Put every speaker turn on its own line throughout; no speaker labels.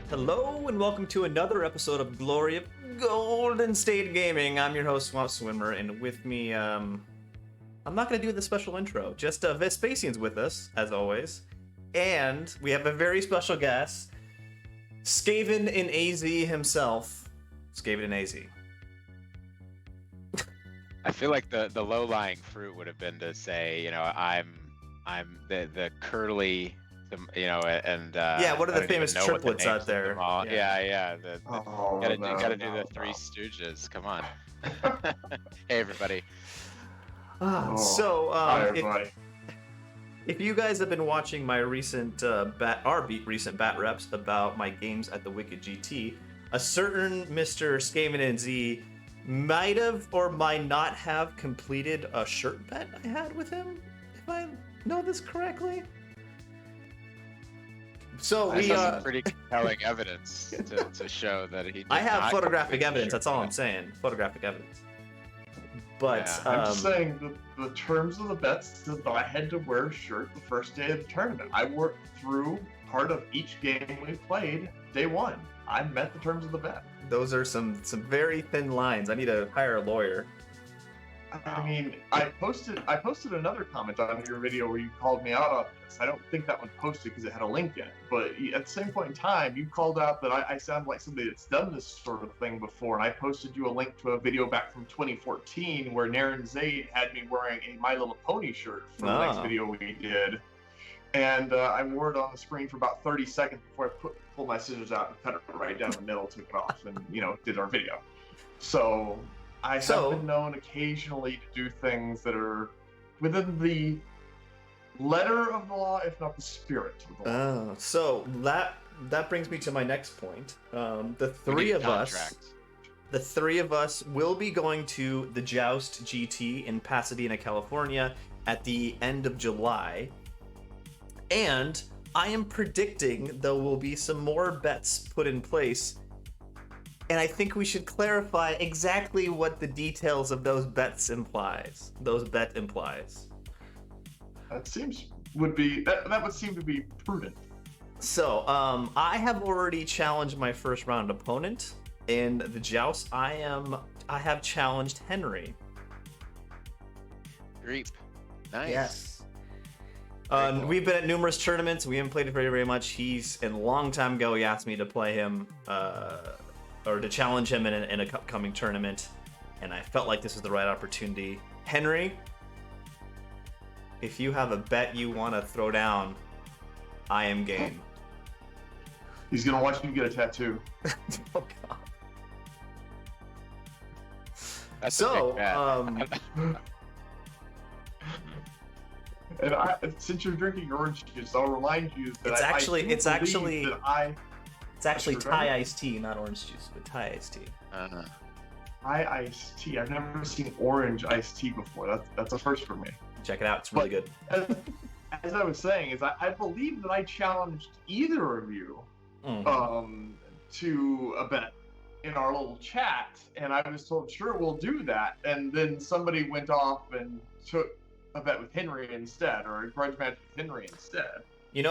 Hello and welcome to another episode of Glory of Golden State Gaming. I'm your host, SwampSwimmer, and with me, I'm not going to do the special intro. Just Vespacian's with us, as always. And we have a very special guest, Skaven in AZ himself. Skaven in AZ.
I feel like the low-lying fruit would have been to say, I'm the curly, and
yeah, what are the famous triplets out there?
Gotta do the Three Stooges. Come on. Hey everybody.
Hi, everybody. If you guys have been watching my recent recent bat reps about my games at the Wicked GT, a certain Mr. Skaven NZ might have or might not have completed a shirt bet I had with him, if I know this correctly. So
we have some pretty compelling evidence to show that he did.
I have
not
photographic evidence,
shirt
that's all
bet.
I'm saying. Photographic evidence. But
Yeah.
I'm just saying the terms of the bets that I had to wear a shirt the first day of the tournament. I worked through part of each game we played day one. I met the terms of the bet.
those are some very thin lines. I need to hire a lawyer.
I mean, I posted another comment on your video where you called me out on this. I don't think that one posted because it had a link in it. But at the same point in time, you called out that I sound like somebody that's done this sort of thing before, and I posted you a link to a video back from 2014 where Naren Zaid had me wearing a My Little Pony shirt for the next video we did. And I wore it on the screen for about 30 seconds before I pulled my scissors out and cut it right down the middle, took it off, and did our video. So I have been known occasionally to do things that are within the letter of the law, if not the spirit of the law.
So that brings me to my next point. The three of us will be going to the Joust GT in Pasadena, California at the end of July. And I am predicting there will be some more bets put in place. And I think we should clarify exactly what the details of those bet implies.
That would seem to be prudent.
So, I have already challenged my first round opponent in the Joust. I have challenged Henry.
Great. Nice.
Yes.
Cool.
We've been at numerous tournaments. We haven't played it very, very much. And a long time ago, he asked me to play him, or to challenge him in an upcoming tournament, and I felt like this was the right opportunity. Henry, if you have a bet you want to throw down, I am game.
He's gonna watch you get a tattoo.
Oh God.
That's a big bet.
And since you're drinking orange juice, I'll remind you that
It's actually
Thai
iced tea, not orange juice, but Thai iced tea.
Thai iced tea. I've never seen orange iced tea before. That's a first for me.
Check it out; it's really good.
As I was saying, I believe that I challenged either of you to a bet in our little chat, and I was told, sure, we'll do that. And then somebody went off and took a bet with Henry instead, or a grudge match with Henry instead.
You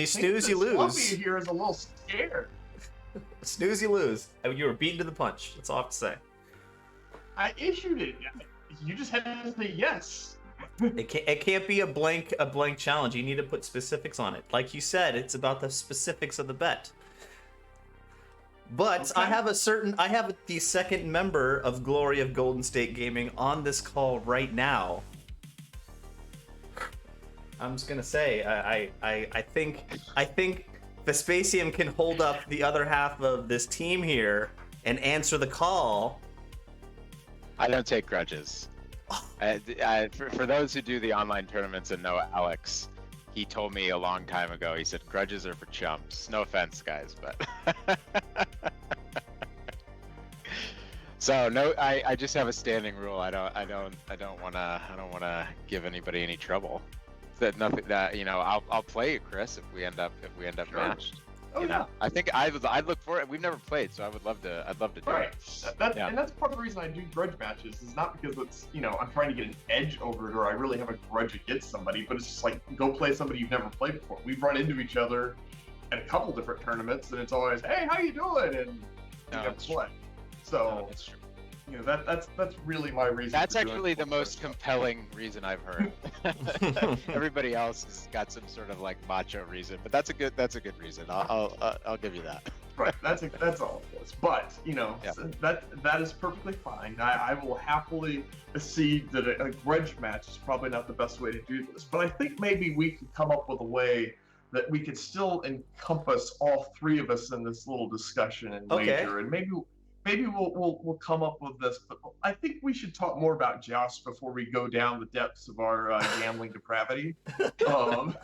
snooze, you lose.
Slumpy here is a little scared.
Snooze, you lose. You were beaten to the punch. That's all I have to say.
I issued it. You just had to say yes.
It can't be a blank challenge. You need to put specifics on it. Like you said, it's about the specifics of the bet. But okay. I have the second member of Glory of Golden State Gaming on this call right now. I'm just gonna say, I think Vespacian can hold up the other half of this team here and answer the call.
I don't take grudges. For those who do the online tournaments and know Alex, he told me a long time ago. He said grudges are for chumps. No offense, guys, but so no. I just have a standing rule. I don't wanna give anybody any trouble. That nothing that I'll play it, Chris, if we end up
Sure.
matched.
Oh yeah.
I think I'd look for it. We've never played, so I'd love to do
Right.
it.
And that's part of the reason I do grudge matches. Is not because it's I'm trying to get an edge over it or I really have a grudge against somebody, but it's just like go play somebody you've never played before. We've run into each other at a couple different tournaments, and it's always, hey, how you doing? And
No,
never
it's true.
play.
No,
So
that's true.
that's really my reason.
That's
for doing
actually the
full
most
course.
compelling reason I've heard. Everybody else has got some sort of like macho reason, but that's a good reason. I'll give you that.
Right, that's all it is. But
Yeah.
that is perfectly fine. I will happily accede that a grudge match is probably not the best way to do this. But I think maybe we could come up with a way that we could still encompass all three of us in this little discussion and
Okay.
wager, and maybe we'll come up with this. But I think we should talk more about Joust before we go down the depths of our gambling depravity. Um,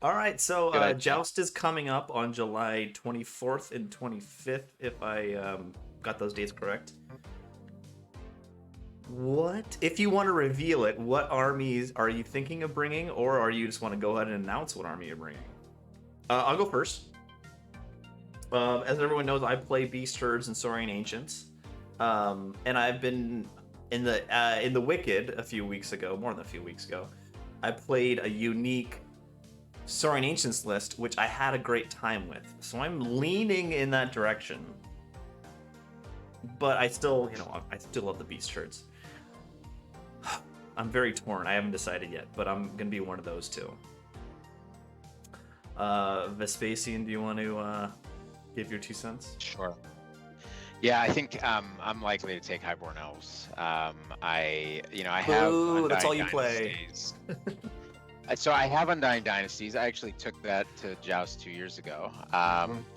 All right, so
Good idea.
Joust is coming up on July 24th and 25th, if I got those dates correct. What, if you want to reveal it, what armies are you thinking of bringing, or are you just want to go ahead and announce what army you're bringing? I'll go first. As everyone knows, I play Beast Herds and Saurian Ancients, and I've been in the Wicked a few weeks ago, more than a few weeks ago. I played a unique Saurian Ancients list, which I had a great time with. So I'm leaning in that direction. But I still, I still love the Beast Herds. I'm very torn. I haven't decided yet, but I'm gonna be one of those two. Vespacian, do you want to give your 2 cents?
Sure. Yeah, I think I'm likely to take Highborn Elves. I have
Boo, that's all
Undying
you play.
Dynasties. So I have Undying Dynasties. I actually took that to Joust 2 years ago.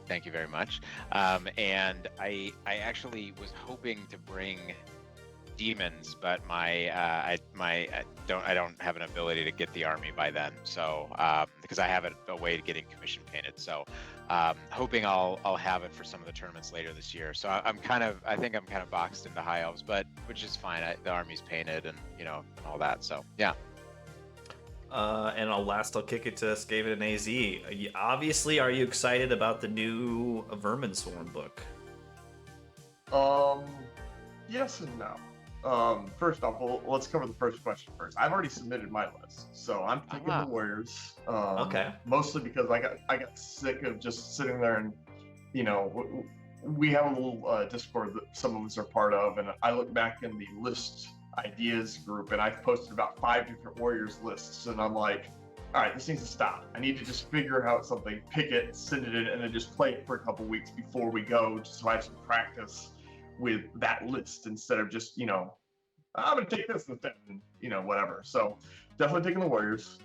Thank you very much. And I actually was hoping to bring demons, but I don't have an ability to get the army by then. So because I have a way to getting commission painted. So hoping I'll have it for some of the tournaments later this year. So I think I'm kind of boxed into High Elves, but which is fine. The army's painted and and all that. So yeah.
And I'll kick it to Skaven and AZ. Obviously, are you excited about the new Vermin Swarm book?
Yes and no. First off, let's cover the first question first. I've already submitted my list, so I'm picking the Warriors.
Okay.
Mostly because I got sick of just sitting there and, we have a little Discord that some of us are part of, and I look back in the list ideas group, and I've posted about 5 different Warriors lists, and I'm like, all right, this needs to stop. I need to just figure out something, pick it, send it in, and then just play it for a couple weeks before we go, just so I have some practice with that list instead of just, I'm gonna take this instead, and whatever. So definitely taking the Warriors.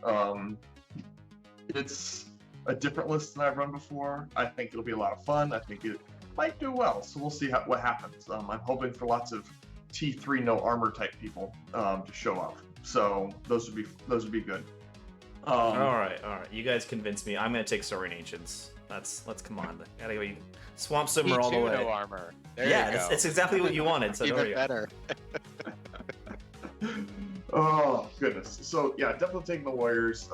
It's a different list than I've run before. I think it'll be a lot of fun. I think it might do well. So we'll see what happens. I'm hoping for lots of T3 no armor type people to show up. So those would be good.
All right. You guys convinced me. I'm gonna take Saurian Ancients. Let's come on. Gotta go. SwampSwimmer all the way.
No armor. There
Yeah,
you go.
it's exactly what you wanted. So there
Even
you go.
better.
Oh goodness. So yeah, definitely taking the Warriors.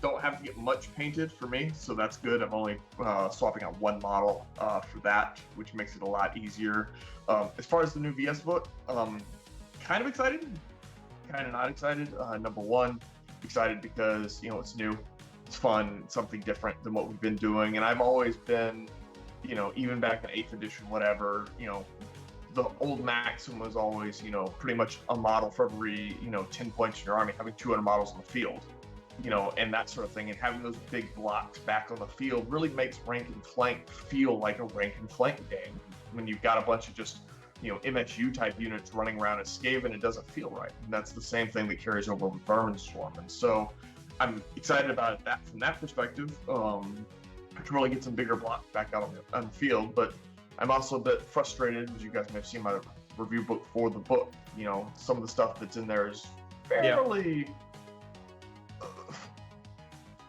Don't have to get much painted for me, so that's good. I'm only swapping out one model for that, which makes it a lot easier. As far as the new VS book, kind of excited, kind of not excited. Number one, excited because it's new, it's fun, it's something different than what we've been doing, and I've always been, even back in 8th edition, whatever, the old maxim was always, pretty much a model for every, 10 points in your army, having 200 models on the field, and that sort of thing. And having those big blocks back on the field really makes rank and flank feel like a rank and flank game. When you've got a bunch of just, MSU type units running around at Skaven, it doesn't feel right. And that's the same thing that carries over with Vermin Swarm. And so I'm excited about it from that perspective. I can really get some bigger blocks back out on the field, but I'm also a bit frustrated, as you guys may have seen my review book for the book. Some of the stuff that's in there is fairly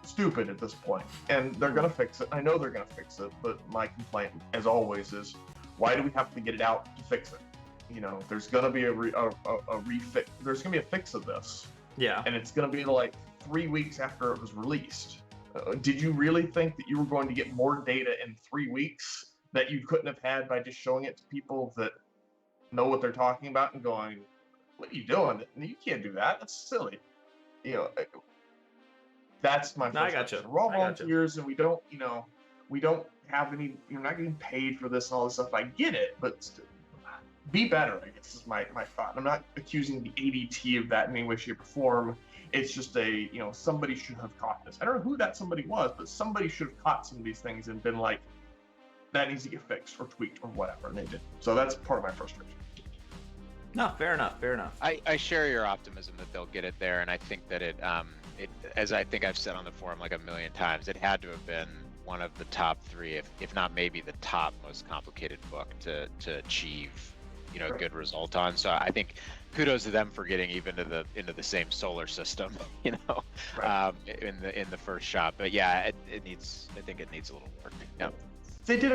stupid at this point, and they're gonna fix it. I know they're gonna fix it, but my complaint, as always, is why do we have to get it out to fix it? There's gonna be a refix. There's gonna be a fix of this.
Yeah.
And it's gonna be like 3 weeks after it was released. Did you really think that you were going to get more data in 3 weeks that you couldn't have had by just showing it to people that know what they're talking about and going, what are you doing? You can't do that. That's silly. That's my
No, I
frustration.
gotcha.
We're all
I gotcha.
volunteers, and we don't have any. You're not getting paid for this and all this stuff. I get it, but be better, I guess, is my thought. I'm not accusing the ADT of that in any way, shape, or form. It's just somebody should have caught this. I don't know who that somebody was, but somebody should have caught some of these things and been like, that needs to get fixed or tweaked or whatever, and they didn't. So that's part of my frustration.
No, fair enough.
I share your optimism that they'll get it there, and I think that it, as I think I've said on the forum like a million times, it had to have been one of the top 3, if not maybe the top most complicated book to achieve,
Right.
good result on. So I think kudos to them for getting even into the same solar system,
Right.
in the first shot. But yeah, it needs. I think it needs a little work. Yeah.
They did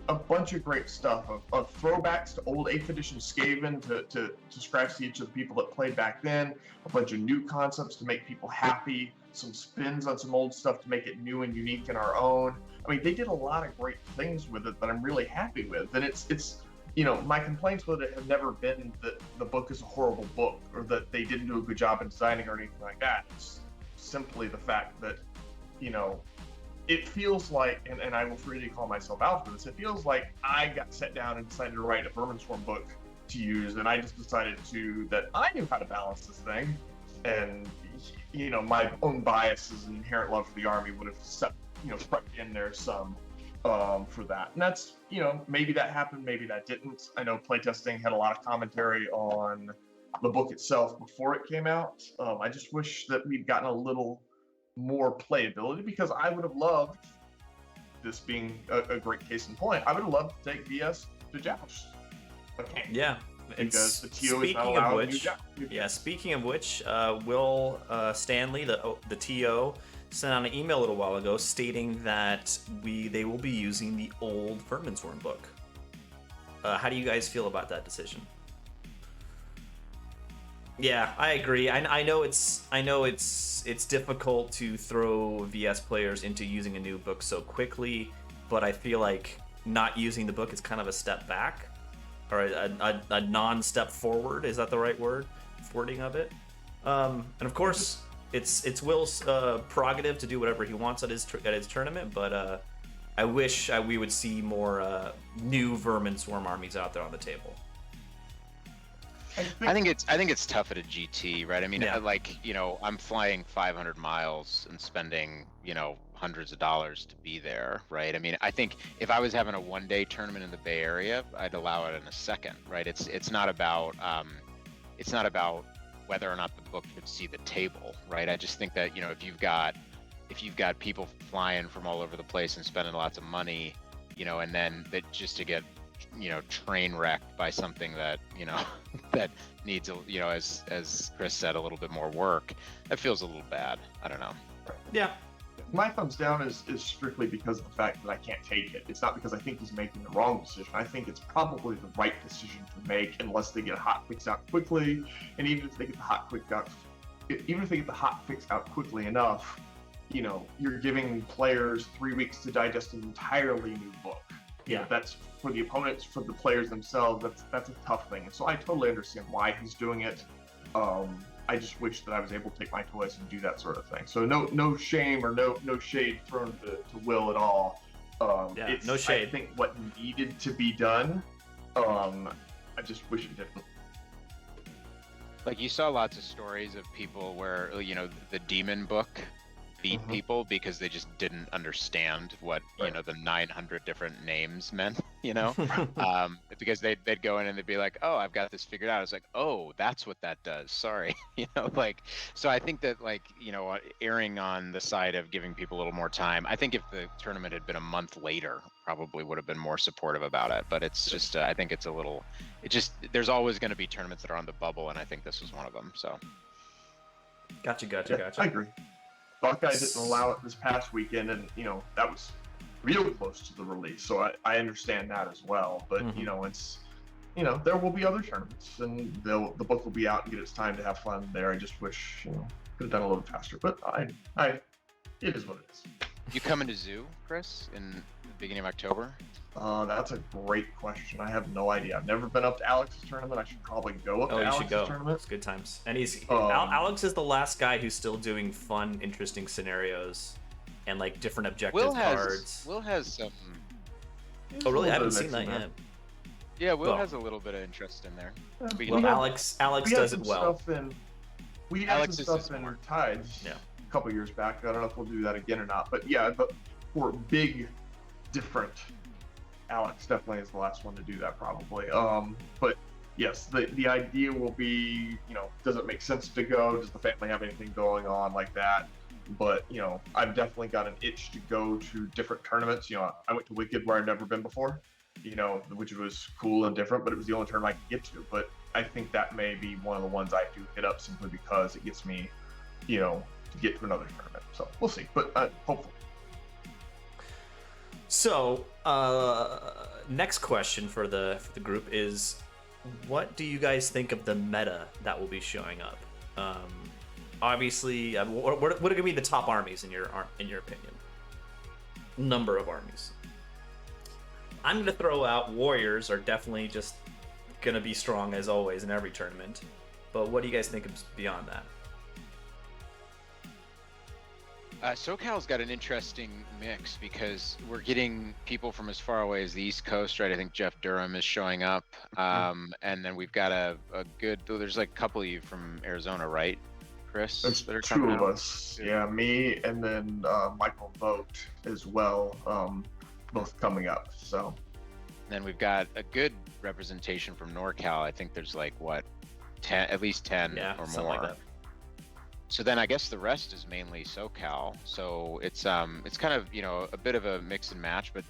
a bunch of great stuff of throwbacks to old 8th edition Skaven to scratch the itch of the people that played back then, a bunch of new concepts to make people happy, some spins on some old stuff to make it new and unique in our own. I mean, they did a lot of great things with it that I'm really happy with. And it's my complaints with it have never been that the book is a horrible book or that they didn't do a good job in designing or anything like that. It's simply the fact that, it feels like, and I will freely call myself out for this, it feels like I got set down and decided to write a Verminswarm book to use, and I just decided that I knew how to balance this thing, and my own biases and inherent love for the army would have set, crept in there some for that. And that's, maybe that happened, maybe that didn't. I know playtesting had a lot of commentary on the book itself before it came out. I just wish that we'd gotten a little more playability, because I would have loved, this being a great case in point, I would have loved to take VS to Joust. Okay.
Yeah.
Because the TO is not
Speaking of
allowed to
which,
do Joust.
yeah. Speaking of which, Will Stanley, the TO, sent out an email a little while ago stating that they will be using the old Verminswarm book. How do you guys feel about that decision? Yeah, I agree. I know it's difficult to throw VS players into using a new book so quickly, but I feel like not using the book is kind of a step back, or a non-step forward. Is that the right wording of it? And of course, it's Will's prerogative to do whatever he wants at his tournament, but I wish we would see more new Verminswarm armies out there on the table.
I think it's tough at a GT, right? I mean,
Yeah.
I'm flying 500 miles and spending, hundreds of dollars to be there, right? I mean, I think if I was having a one-day tournament in the Bay Area, I'd allow it in a second, right? It's not about whether or not the book should see the table, right? I just think that, if you've got people flying from all over the place and spending lots of money, and then that just to get train wrecked by something that that needs as Chris said, a little bit more work, that feels a little bad. I don't know.
Yeah.
My thumbs down is strictly because of the fact that I can't take it. It's not because I think he's making the wrong decision. I think it's probably the right decision to make, unless they get a hot fix out quickly. And even if they get the hot fix out quickly enough, you're giving players 3 weeks to digest an entirely new book.
Yeah.
That's for the opponents, for the players themselves. That's a tough thing. And so I totally understand why he's doing it. I just wish that I was able to take my toys and do that sort of thing. So no shame or no shade thrown to Will at all.
No shade.
I think what needed to be done. I just wish it didn't.
Like, you saw lots of stories of people where the demon book beat people because they just didn't understand what the 900 different names meant, because they'd go in and they'd be like, oh, I've got this figured out. It's like, oh, that's what that does, sorry. So I think that erring on the side of giving people a little more time. I think if the tournament had been a month later, probably would have been more supportive about it, but it's just I think it's a little, there's always going to be tournaments that are on the bubble, and I think this was one of them. So
Gotcha.
I agree. Buckeye didn't allow it this past weekend, and that was real close to the release, so I understand that as well. But it's there will be other tournaments, and the book will be out and get its time to have fun there. I just wish could have done a little faster, but it is what it is.
You coming to Zoo, Chris, in the beginning of October?
That's a great question. I have no idea. I've never been up to Alex's tournament. I should probably go up
Oh,
to
you should
Alex's
go.
tournament.
It's good times. And Alex is the last guy who's still doing fun, interesting scenarios and like different objective cards.
Will has some.
Oh, really? I haven't
There's a
seen
little
that
bit
yet.
Yeah, Will
Well.
has a little bit of interest in there.
Yeah,
We
Well,
can-
Alex
we had
does
some
it well.
Stuff in, we had
Alex
some
is
stuff
so
in
smart.
Tides
Yeah.
a couple years back. I don't know if we'll do that again or not. But yeah, but for big, different, Alex definitely is the last one to do that probably. But yes, the idea will be, does it make sense to go? Does the family have anything going on like that? But I've definitely got an itch to go to different tournaments. I went to Wicked where I'd never been before, which was cool and different, but it was the only tournament I could get to. But I think that may be one of the ones I do hit up simply because it gets me, to get to another tournament. So we'll see. But hopefully.
So, next question for the group is, what do you guys think of the meta that will be showing up? Obviously, what are going to be the top armies in your opinion? Number of armies. I'm going to throw out warriors are definitely just going to be strong as always in every tournament. But what do you guys think of beyond that?
SoCal's got an interesting mix because we're getting people from as far away as the East Coast, right? I think Jeff Durham is showing up. And then we've got a good, there's like a couple of you from Arizona, right, Chris?
There's
that are
two
coming
of
out?
us. Yeah, me and then Michael Vogt as well, both coming up. So
Then we've got a good representation from NorCal. I think there's like, 10, at least 10 or
something
more.
like that.
So then I guess the rest is mainly SoCal. So it's kind of, a bit of a mix and match, but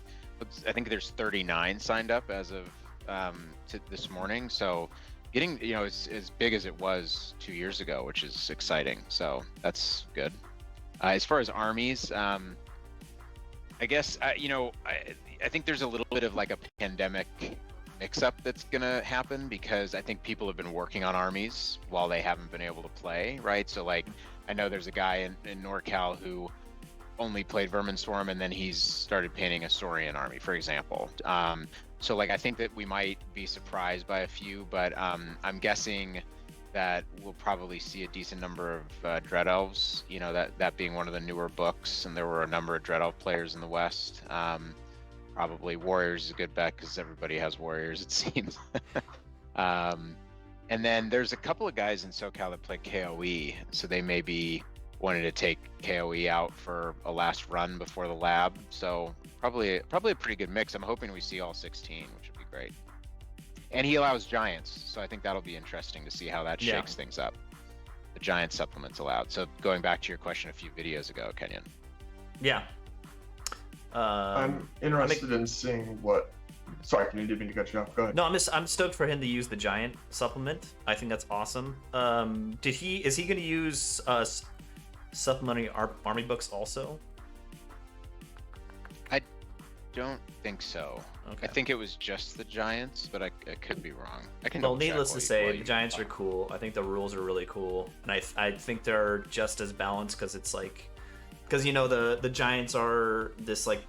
I think there's 39 signed up as of to this morning. So getting, as big as it was 2 years ago, which is exciting. So that's good. As far as armies, I guess, I think there's a little bit of like a pandemic mix-up that's gonna happen because I think people have been working on armies while they haven't been able to play, right? So like, I know there's a guy in NorCal who only played Verminstorm and then he's started painting a Saurian army, for example. So like, I think that we might be surprised by a few, but I'm guessing that we'll probably see a decent number of Dread Elves, that being one of the newer books, and there were a number of Dread Elf players in the West. Probably Warriors is a good bet because everybody has Warriors, it seems. And then there's a couple of guys in SoCal that play KOE, so they may be wanting to take KOE out for a last run before the lab. So probably a pretty good mix. I'm hoping we see all 16, which would be great. And he allows Giants, so I think that'll be interesting to see how that shakes things up. The Giant supplement's allowed. So going back to your question a few videos ago, Kenyon.
Yeah.
I'm interested in seeing what. Sorry, can you didn't mean to cut you off? Go ahead.
No, I'm stoked for him to use the giant supplement. I think that's awesome. Is he going to use supplementary army books also?
I don't think so.
Okay.
I think it was just the Giants, but I could be wrong. I can.
Well,
double check
needless to
while
say,
you
the Giants
talk.
are cool. I think the rules are really cool, and I think they're just as balanced because it's like, the Giants are this like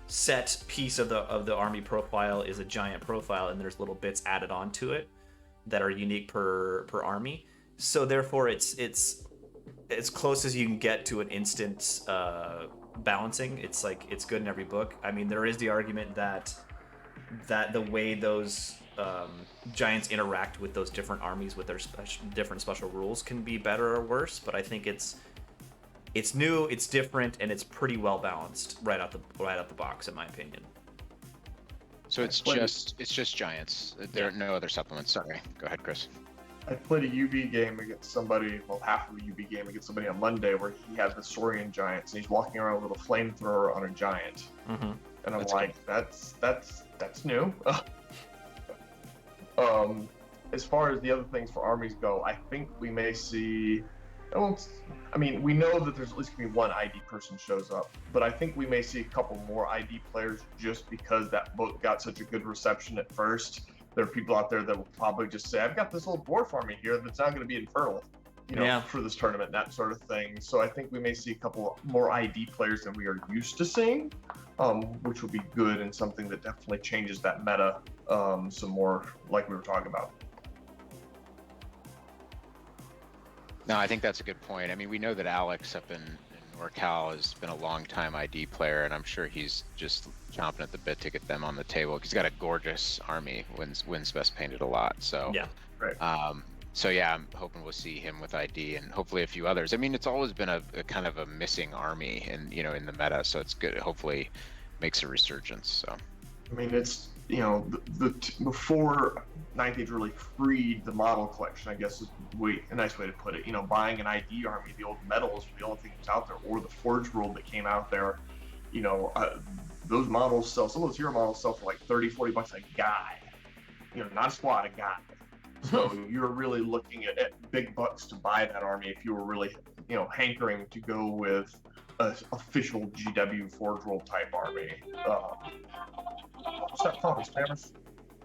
set piece of the army profile is a giant profile, and there's little bits added onto it that are unique per army. So therefore, it's as close as you can get to an instant balancing. It's like it's good in every book. I mean, there is the argument that the way those giants interact with those different armies with their different special rules can be better or worse, but I think it's new, it's different, and it's pretty well balanced right out the box, in my opinion.
So it's just Giants. There are no other supplements. Sorry. Go ahead, Chris.
I played a UB game against somebody, half of a UB game against somebody on Monday where he has the Saurian Giants and he's walking around with a flamethrower on a giant.
Mm-hmm.
And I'm
That's
like, that's new. As far as the other things for armies go, I think we may see. We know that there's at least gonna be one ID person shows up, but I think we may see a couple more ID players just because that book got such a good reception at first. There are people out there that will probably just say, "I've got this little dwarf army here that's not going to be infernal,"
Yeah.
for this tournament, that sort of thing. So I think we may see a couple more ID players than we are used to seeing, which will be good and something that definitely changes that meta some more, like we were talking about.
No, I think that's a good point. I mean, we know that Alex up in NorCal has been a long-time ID player, and I'm sure he's just chomping at the bit to get them on the table. He's got a gorgeous army, wins best painted a lot. So
Yeah.
Right.
So yeah, I'm hoping we'll see him with ID and hopefully a few others. I mean, it's always been a kind of a missing army in the meta, so it's good. Hopefully, makes a resurgence. So.
I mean, it's before Ninth Age really freed the model collection, I guess is a nice way to put it. Buying an ID army, the old medals were the only thing that was out there, or the Forge World that came out there. Those models sell. Some of those hero models sell for like $30-$40 a guy. Not a squad, a guy. So you're really looking at big bucks to buy that army if you were really, hankering to go with an official GW Forge World type army. What's that called? Spammers?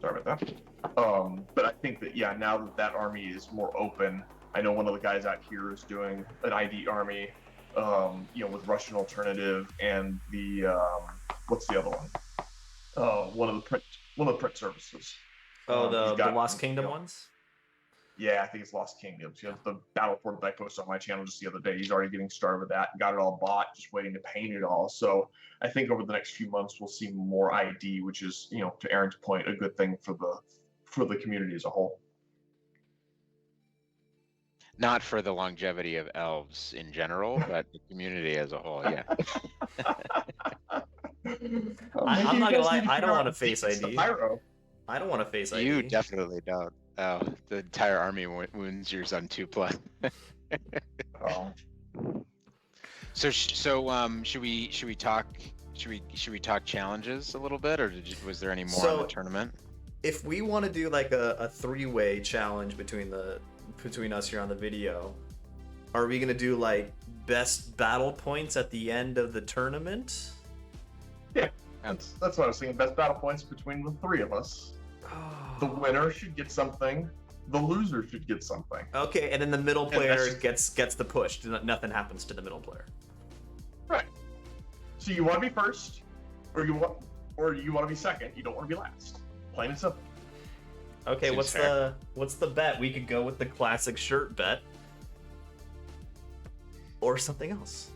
Sorry about that. But I think that, now that army is more open, I know one of the guys out here is doing an ID army, with Russian Alternative and the, what's the other one? One of the print services.
Oh, the Lost Kingdom ones?
Yeah, I think it's Lost Kingdoms. The battle report that I posted on my channel just the other day. He's already getting started with that. Got it all bought, just waiting to paint it all. So I think over the next few months we'll see more ID, which is, to Aaron's point, a good thing for the community as a whole.
Not for the longevity of elves in general, but the community as a whole. Yeah.
I'm not gonna lie. I don't want to face ID. I don't want to face ID.
You definitely don't. Oh, the entire army wounds yours on 2+.
Oh.
So should we talk challenges a little bit, or was there any more on the tournament?
If we want to do like a 3-way challenge between us here on the video, are we gonna do like best battle points at the end of the tournament?
Yeah, that's what I was thinking. Best battle points between the three of us. The winner should get something. The loser should get something.
Okay, and then the middle player gets the push. Nothing happens to the middle player.
Right. So you want to be first, or you want to be second. You don't want to be last. Plain and simple.
Okay, what's the bet? We could go with the classic shirt bet, or something else.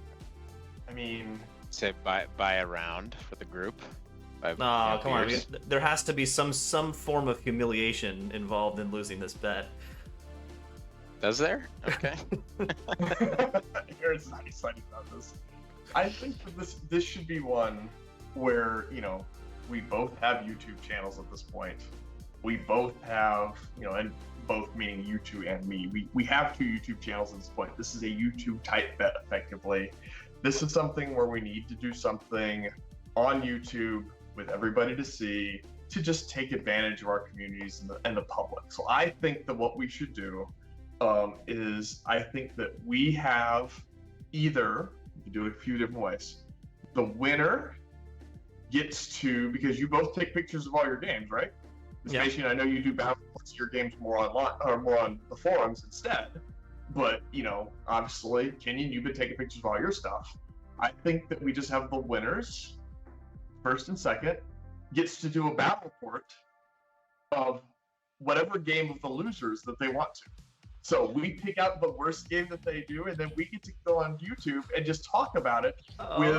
I mean,
say buy a round for the group.
Come on. There has to be some form of humiliation involved in losing this bet.
Does there? Okay.
Aaron's not excited about this. I think that this should be one where, we both have YouTube channels at this point. We both have, and both meaning you two and me. We have 2 YouTube channels at this point. This is a YouTube type bet, effectively. This is something where we need to do something on YouTube with everybody to see, to just take advantage of our communities and the public. So I think that what we should do is, I think that we have either, you can do it a few different ways. The winner gets to, because you both take pictures of all your games, right? Vespacian, I know you do battle your games more online or more on the forums instead. But, obviously, Kenyon, you've been taking pictures of all your stuff. I think that we just have the winners, first and second, gets to do a battle report of whatever game of the losers that they want to. So we pick out the worst game that they do, and then we get to go on YouTube and just talk about it with,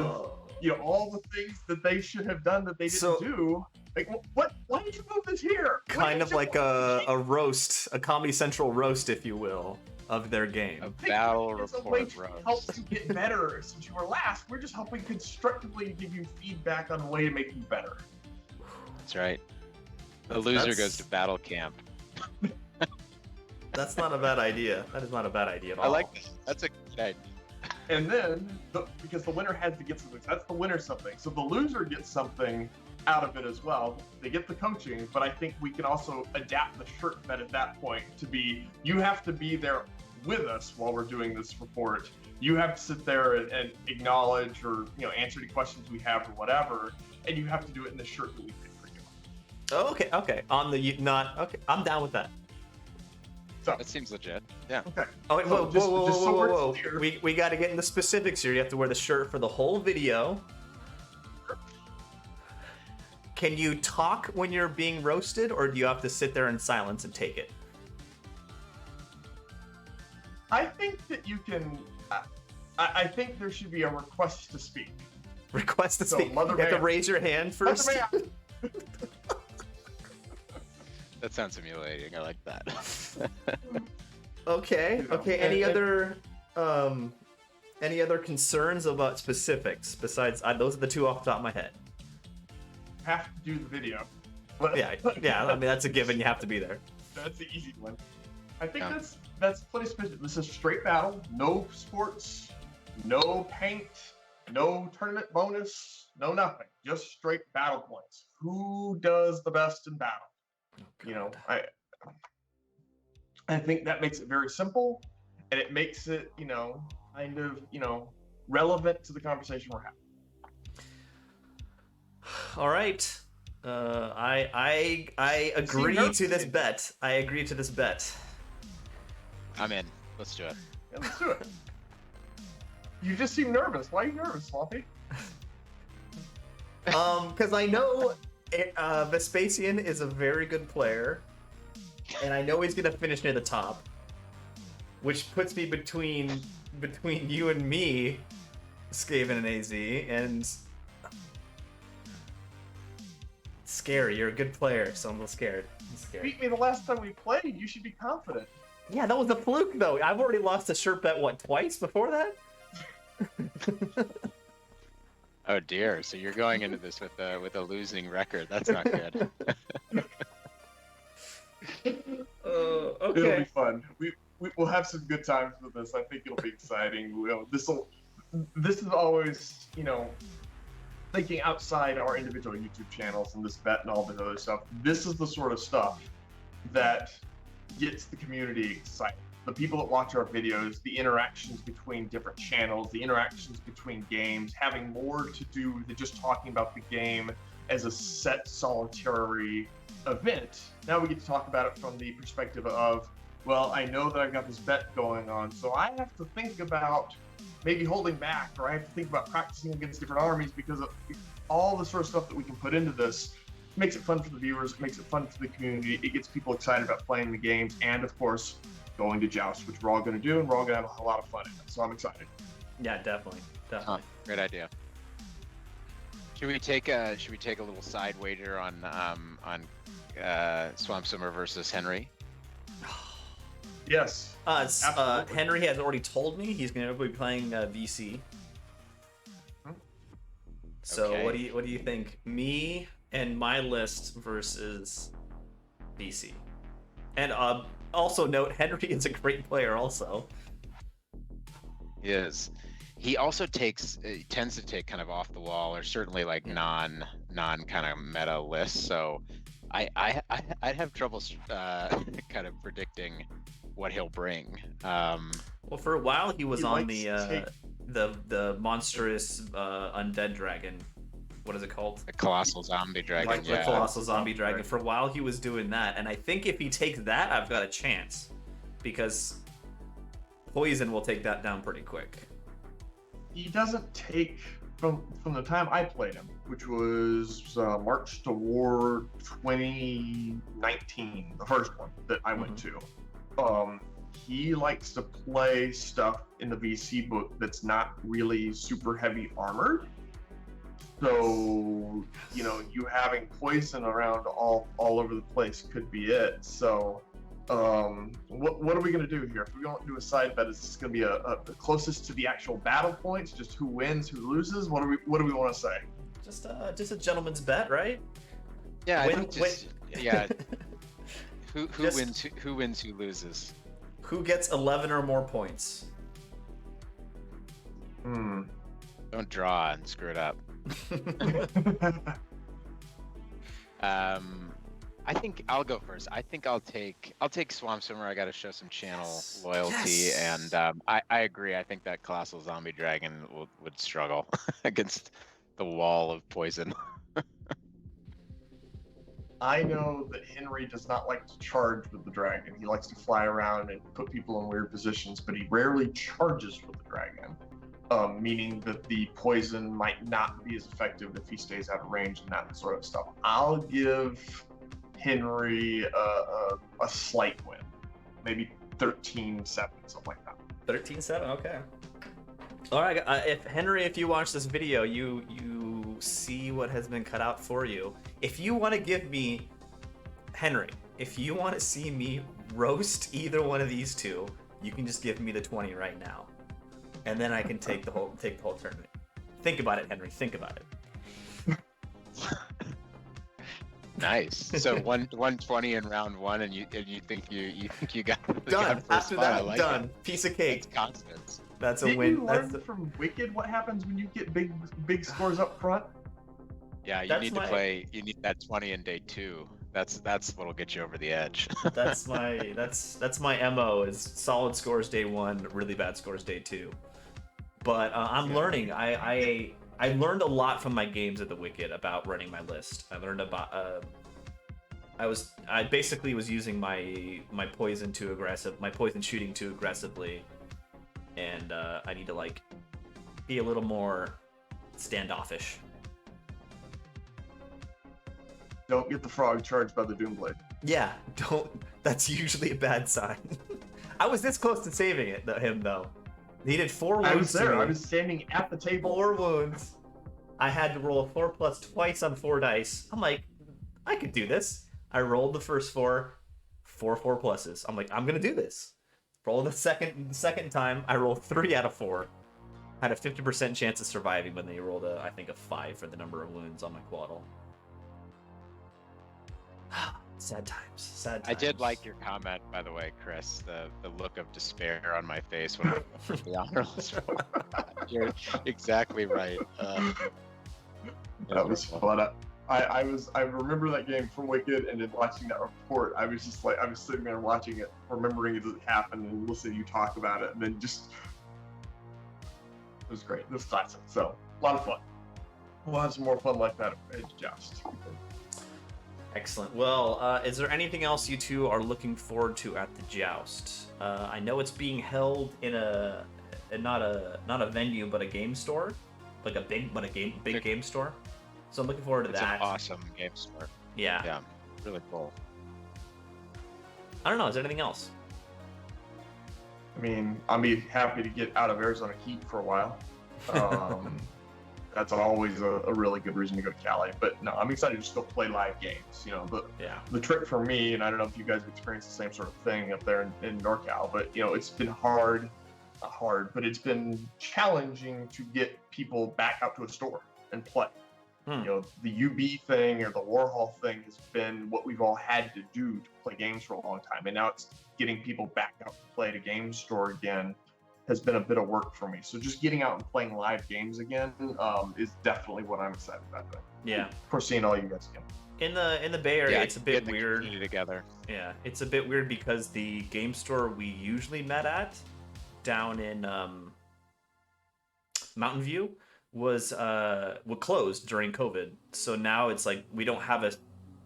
all the things that they should have done that they didn't do. Like, what? Why did you move this here?
Kind of like a roast, a Comedy Central roast, if you will, of their game.
A battle
it's
report
a way to
roast.
help you get better since you were last. We're just helping constructively give you feedback on the way to make you better.
That's right. The loser goes to battle camp.
That's not a bad idea. That is not a bad idea at all.
I like that. That's a good idea.
And then, because the winner has to get something, so that's the winner something. So the loser gets something out of it as well. They get the coaching, but I think we can also adapt the shirt bet at that point to be, you have to be there with us while we're doing this report. You have to sit there and acknowledge or answer any questions we have or whatever, and you have to do it in the shirt that we pick for you.
Okay. I'm down with that.
So,
That seems legit. Yeah.
okay.
Oh, wait,
So
whoa,
just-
whoa, whoa,
just
whoa,
so
whoa,
we're
whoa.
clear-
We got to get into specifics here. You have to wear the shirt for the whole video. Can you talk when you're being roasted, or do you have to sit there in silence and take it?
I think that you can. I think there should be a request to speak.
Request to
So,
speak.
Mother
You have to
Man.
raise your hand first.
Mother Man.
That sounds humiliating. I like that.
Okay.
You know,
Okay. Any other concerns about specifics besides those are the two off the top of my head?
Have to do the video.
Yeah. Yeah. I mean, that's a given. You have to be there.
That's the easy one. I think
Yeah.
that's plenty specific. This is straight battle, no sports, no paint, no tournament bonus, no nothing. Just straight battle points. Who does the best in battle? You know, I think that makes it very simple, and it makes it, kind of, relevant to the conversation we're having.
All right. I agree
nervous
to this
again.
bet. I agree to this bet.
I'm in. Let's do it.
Yeah, let's do it. You just seem nervous. Why are you nervous, Swampy?
Because I know Vespacian is a very good player, and I know he's gonna finish near the top, which puts me between you and me, Skaven and AZ, and scary. You're a good player, so I'm a little scared. I'm scared.
Beat me the last time we played. You should be confident.
Yeah, that was a fluke though. I've already lost a shirt bet twice before that.
Oh dear. So you're going into this with a losing record. That's not good.
It'll be
Okay.
fun. We'll have some good times with this. I think it'll be exciting. This is always, thinking outside our individual YouTube channels and this bet and all this other stuff. This is the sort of stuff that gets the community excited. The people that watch our videos, the interactions between different channels, the interactions between games, having more to do than just talking about the game as a set solitary event. Now we get to talk about it from the perspective of, well, I know that I've got this bet going on, so I have to think about maybe holding back, or I have to think about practicing against different armies, because of all the sort of stuff that we can put into this. Makes it fun for the viewers, it makes it fun for the community, it gets people excited about playing the games, and of course, going to Joust, which we're all going to do, and we're all going to have a lot of fun in it. So I'm excited.
Yeah, definitely.
Huh, great idea. Should we take a little side wager on SwampSwimmer versus Henry?
Yes. Absolutely.
Henry has already told me he's going to be playing VC. So
Okay.
what do you think? Me and my list versus VC. And also note, Henry is a great player also.
He is. He also tends to take kind of off the wall, or certainly like non kind of meta lists. So I'd have trouble kind of predicting what he'll bring.
Well, for a while he was
He
on
likes to
the monstrous undead dragon. What is it called?
A colossal zombie dragon.
Like the
Yeah.
colossal zombie dragon. For a while he was doing that, and I think if he takes that, I've got a chance, because poison will take that down pretty quick.
He doesn't take, from the time I played him, which was March to War 2019, the first one that I went to. He likes to play stuff in the VC book that's not really super heavy armored. So, you having poison around all over the place could be it. So, what are we going to do here? If we don't do a side bet, is this going to be a closest to the actual battle points, just who wins, who loses? What do we want to say?
Just a gentleman's bet, right?
Yeah, I
Win-
think yeah. Who
Just-
wins? Who wins? Who loses?
Who gets 11 or more points?
Don't draw and screw it up. I think I'll go first. I think I'll take SwampSwimmer. I got to show some channel
Yes.
loyalty,
Yes.
and I agree. I think that colossal zombie dragon would struggle against the wall of poison.
I know that Henry does not like to charge with the dragon. He likes to fly around and put people in weird positions, but he rarely charges with the dragon. Meaning that the poison might not be as effective if he stays out of range and that sort of stuff. I'll give Henry a slight win, maybe 13-7, something like that.
13-7, okay. All right, if you watch this video, you see what has been cut out for you. If you want to give me, Henry, if you want to see me roast either one of these two, you can just give me the 20 right now, and then I can take the whole tournament. Think about it, Henry. Think about it.
Nice. So 120 in round one, and you think you got
Done.
first
After
spot.
that,
I like
done.
it.
Piece of cake.
That's confidence.
That's a
Did
win.
you learn from Wicked what happens when you get big scores up front?
Yeah, you
That's
need
my-
to play. You need that 20 in day 2. That's what'll get you over the edge.
That's my MO is solid scores day 1, really bad scores day 2. But I'm learning. I learned a lot from my games at the Wicked about running my list. I learned about I basically was using my poison too aggressive, my poison shooting too aggressively, and I need to like be a little more standoffish.
Don't get the frog charged by the Doomblade.
Yeah, don't. That's usually a bad sign. I was this close to saving him though. He did 4 wounds.
I was there.
to me.
I was standing at the table.
4 wounds. I had to roll a 4+ twice on 4 dice. I'm like, I could do this. I rolled the first 4 4+. I'm like, I'm gonna do this. Roll the second time. I rolled 3 out of 4. Had a 50% chance of surviving when they rolled I think a 5 for the number of wounds on my quaddle. Sad times. Sad times.
I did like your comment, by the way, Chris. The look of despair on my face when I went the honor list. You're exactly right.
That was fun. I remember that game from Wicked, and then watching that report, I was just like, I was sitting there watching it, remembering it as it happened, and listening to you talk about it, and then just, it was great. It was classic. So, a lot of fun. We'll have some more fun like that at Joust.
Excellent. Well, is there anything else you two are looking forward to at the Joust? I know it's being held in not a venue, but a game store, like a big game store. So I'm looking forward to
It's
that.
an awesome game store.
Yeah.
Yeah, really cool.
I don't know. Is there anything else?
I mean, I'll be happy to get out of Arizona heat for a while. That's always a really good reason to go to Cali. But no, I'm excited to just go play live games. You know, the trick for me, and I don't know if you guys have experienced the same sort of thing up there in NorCal, but you know, it's been not hard, but it's been challenging to get people back out to a store and play. You know, the UB thing or the Warhol thing has been what we've all had to do to play games for a long time. And now it's getting people back out to play at a game store again has been a bit of work for me. So just getting out and playing live games again is definitely what I'm excited about doing.
Yeah.
Of course, seeing all you guys again.
In the Bay Area,
Yeah,
it's a bit
get the
weird.
community together.
Yeah, it's a bit weird because the game store we usually met at down in Mountain View was closed during COVID. So now it's like we don't have a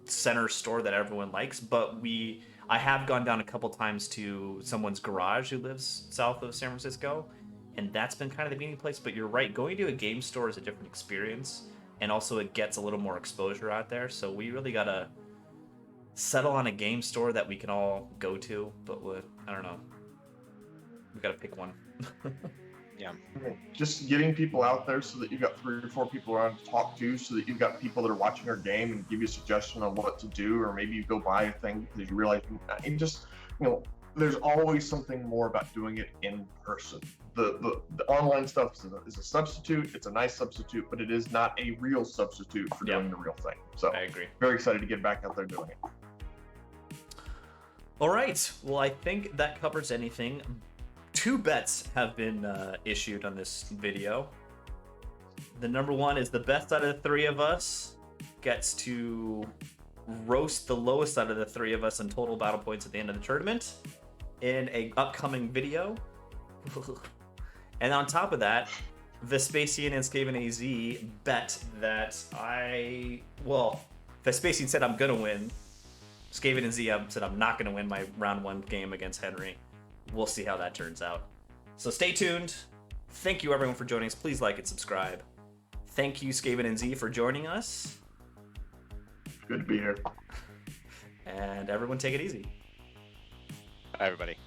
center store that everyone likes, but I have gone down a couple times to someone's garage who lives south of San Francisco, and that's been kind of the meeting place. But you're right, going to a game store is a different experience, and also it gets a little more exposure out there. So we really gotta settle on a game store that we can all go to, but I don't know. We gotta pick one.
Yeah.
Just getting people out there so that you've got 3 or 4 people around to talk to, so that you've got people that are watching your game and give you a suggestion on what to do, or maybe you go buy a thing because you realize, and just, you know, there's always something more about doing it in person. The online stuff is a substitute. It's a nice substitute, but it is not a real substitute for doing the real thing. So
I agree.
Very excited to get back out there doing it.
All right. Well, I think that covers anything. 2 bets have been issued on this video. The number one is the best out of the 3 of us gets to roast the lowest out of the 3 of us in total battle points at the end of the tournament in a upcoming video. And on top of that, Vespacian and Skaven AZ bet that Vespasian said I'm gonna win. Skaven and Z said I'm not gonna win my round 1 game against Henry. We'll see how that turns out. So stay tuned. Thank you everyone for joining us. Please like and subscribe. Thank you, Skaven and Z, for joining us.
Good to be here.
And everyone take it easy.
Bye, everybody.